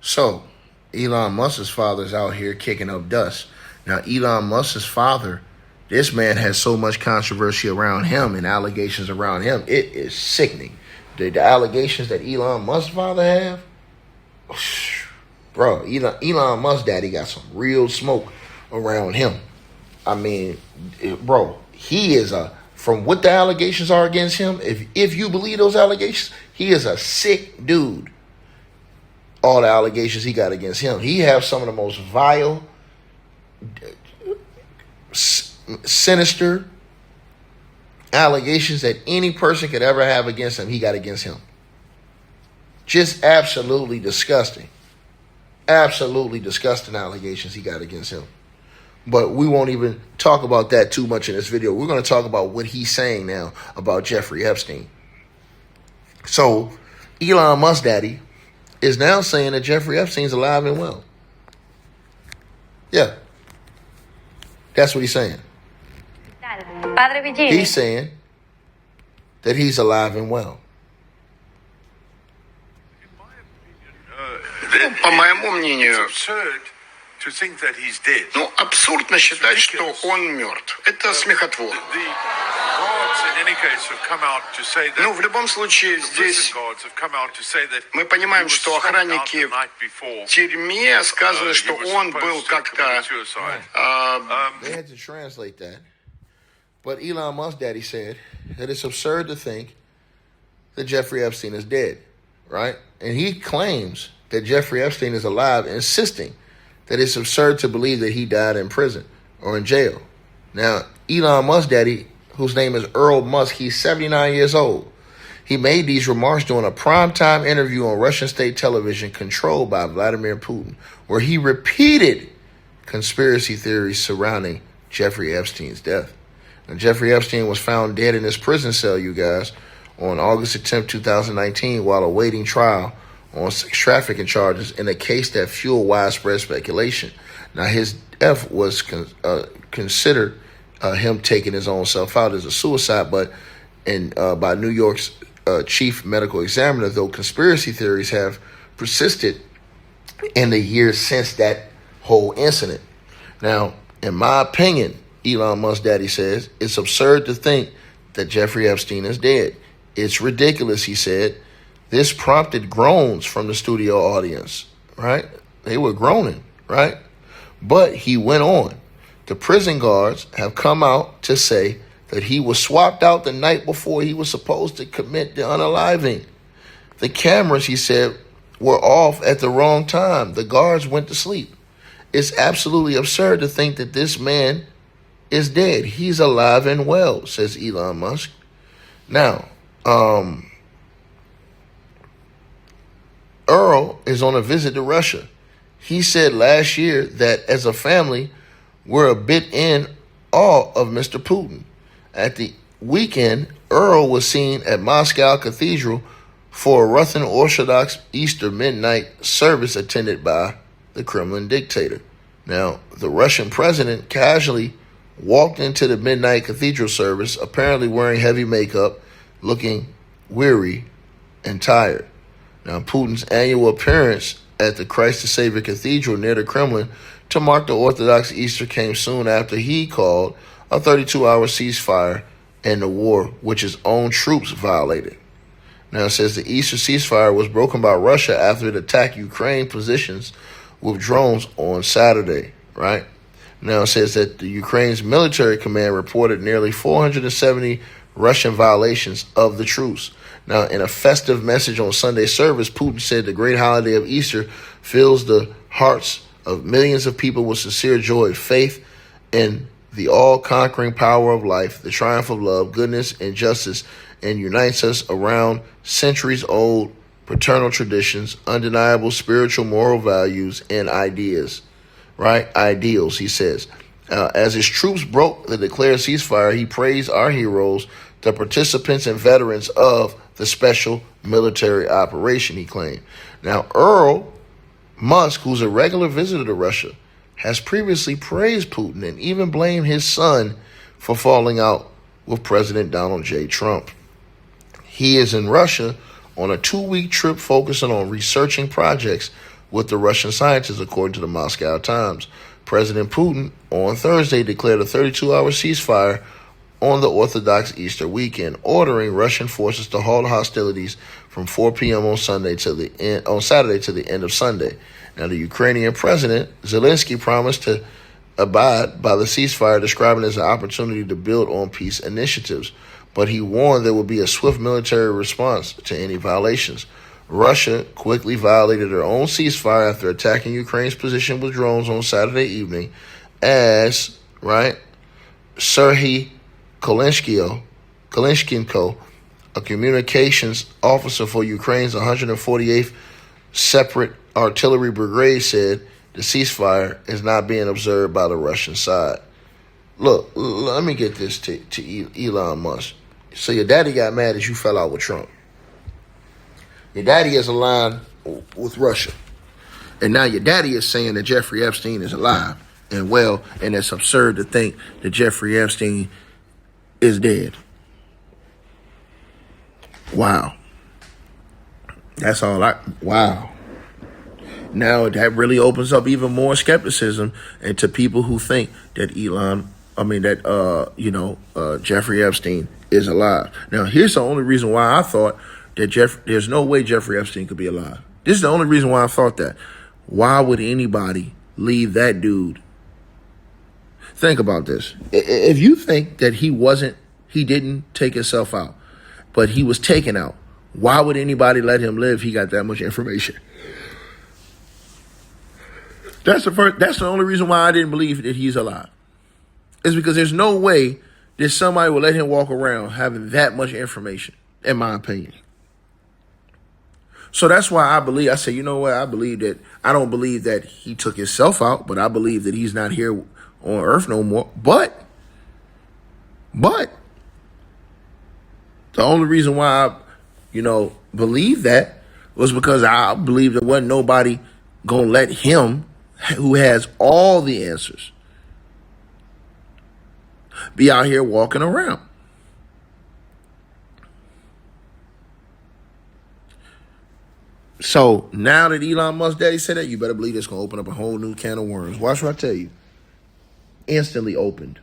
So, Elon Musk's father is out here kicking up dust. Now, Elon Musk's father, this man has so much controversy around him and allegations around him. It is sickening. The allegations that Elon Musk's father have, bro, Elon Musk's daddy got some real smoke around him. I mean, bro, he is from what the allegations are against him, if you believe those allegations, he is a sick dude. All the allegations he got against him. He has some of the most vile, sinister allegations that any person could ever have against him, he got against him. Just absolutely disgusting. Absolutely disgusting allegations he got against him. But we won't even talk about that too much in this video. We're going to talk about what he's saying now about Jeffrey Epstein. So, Elon Musk daddy is now saying that Jeffrey Epstein's alive and well. Yeah. That's what he's saying. He's saying that he's alive and well. По моему мнению, абсурдно считать, что он мертв. Это смехотворно. Ну, в любом случае, здесь мы понимаем, что охранники в тюрьме сказали, что он был как-то... They had to translate that. But Elon Musk daddy said that it's absurd to think that Jeffrey Epstein is dead, right? And he claims that Jeffrey Epstein is alive, insisting that it's absurd to believe that he died in prison or in jail. Now, Elon Musk daddy, whose name is Errol Musk, he's 79 years old. He made these remarks during a primetime interview on Russian state television controlled by Vladimir Putin, where he repeated conspiracy theories surrounding Jeffrey Epstein's death. Now, Jeffrey Epstein was found dead in his prison cell, you guys, on August 10, 2019, while awaiting trial on sex trafficking charges in a case that fueled widespread speculation. Now, his death was considered him taking his own self out as a suicide, but by New York's chief medical examiner, though conspiracy theories have persisted in the years since that whole incident. Now, in my opinion, Elon Musk daddy says, it's absurd to think that Jeffrey Epstein is dead. It's ridiculous, he said. This prompted groans from the studio audience, right? They were groaning, right? But he went on. The prison guards have come out to say that he was swapped out the night before he was supposed to commit the unaliving. The cameras, he said, were off at the wrong time. The guards went to sleep. It's absolutely absurd to think that this man is dead. He's alive and well, says Elon Musk. Now, Errol is on a visit to Russia. He said last year that as a family, we're a bit in awe of Mr. Putin. At the weekend, Errol was seen at Moscow Cathedral for a Russian Orthodox Easter midnight service attended by the Kremlin dictator. Now, the Russian president casually walked into the midnight cathedral service, apparently wearing heavy makeup, looking weary and tired. Now, Putin's annual appearance at the Christ the Savior Cathedral near the Kremlin to mark the Orthodox Easter came soon after he called a 32-hour ceasefire in the war, which his own troops violated. Now, it says the Easter ceasefire was broken by Russia after it attacked Ukraine positions with drones on Saturday, right? Now, it says that the Ukraine's military command reported nearly 470 Russian violations of the truce. Now, in a festive message on Sunday service, Putin said the great holiday of Easter fills the hearts of millions of people with sincere joy, faith in the all-conquering power of life, the triumph of love, goodness, and justice, and unites us around centuries-old paternal traditions, undeniable spiritual moral values, and ideas, right? Ideals, he says. As his troops broke the declared ceasefire, he praised our heroes, the participants and veterans of the special military operation, he claimed. Now, Errol Musk, who's a regular visitor to Russia, has previously praised Putin and even blamed his son for falling out with President Donald J. Trump. He is in Russia on a 2-week trip focusing on researching projects with the Russian scientists, according to the Moscow Times. President Putin on Thursday declared a 32-hour ceasefire on the Orthodox Easter weekend, ordering Russian forces to halt hostilities from 4 p.m. on Saturday to the end of Sunday. Now, the Ukrainian president Zelensky promised to abide by the ceasefire, describing it as an opportunity to build on peace initiatives, but he warned there would be a swift military response to any violations. Russia quickly violated her own ceasefire after attacking Ukraine's position with drones on Saturday evening, as Serhiy Koleshenko, a communications officer for Ukraine's 148th Separate Artillery Brigade, said the ceasefire is not being observed by the Russian side. Look, let me get this to Elon Musk. So your daddy got mad as you fell out with Trump. Your daddy is aligned with Russia. And now your daddy is saying that Jeffrey Epstein is alive and well, and it's absurd to think that Jeffrey Epstein is dead. Wow. Wow. Now that really opens up even more skepticism and to people who think that Jeffrey Epstein is alive. Now, here's the only reason why I thought that there's no way Jeffrey Epstein could be alive. This is the only reason why I thought that. Why would anybody leave that dude? Think about this. If you think that he didn't take himself out, but he was taken out, why would anybody let him live? He got that much information. That's the only reason why I didn't believe that he's alive. It's because there's no way that somebody will let him walk around having that much information, in my opinion. So that's why I say, you know what? I don't believe that he took himself out, but I believe that he's not here on earth no more. But the only reason why I, believe that was because I believe there wasn't nobody going to let him, who has all the answers, be out here walking around. So now that Elon Musk daddy said that, you better believe it's going to open up a whole new can of worms. Watch what I tell you. Instantly opened.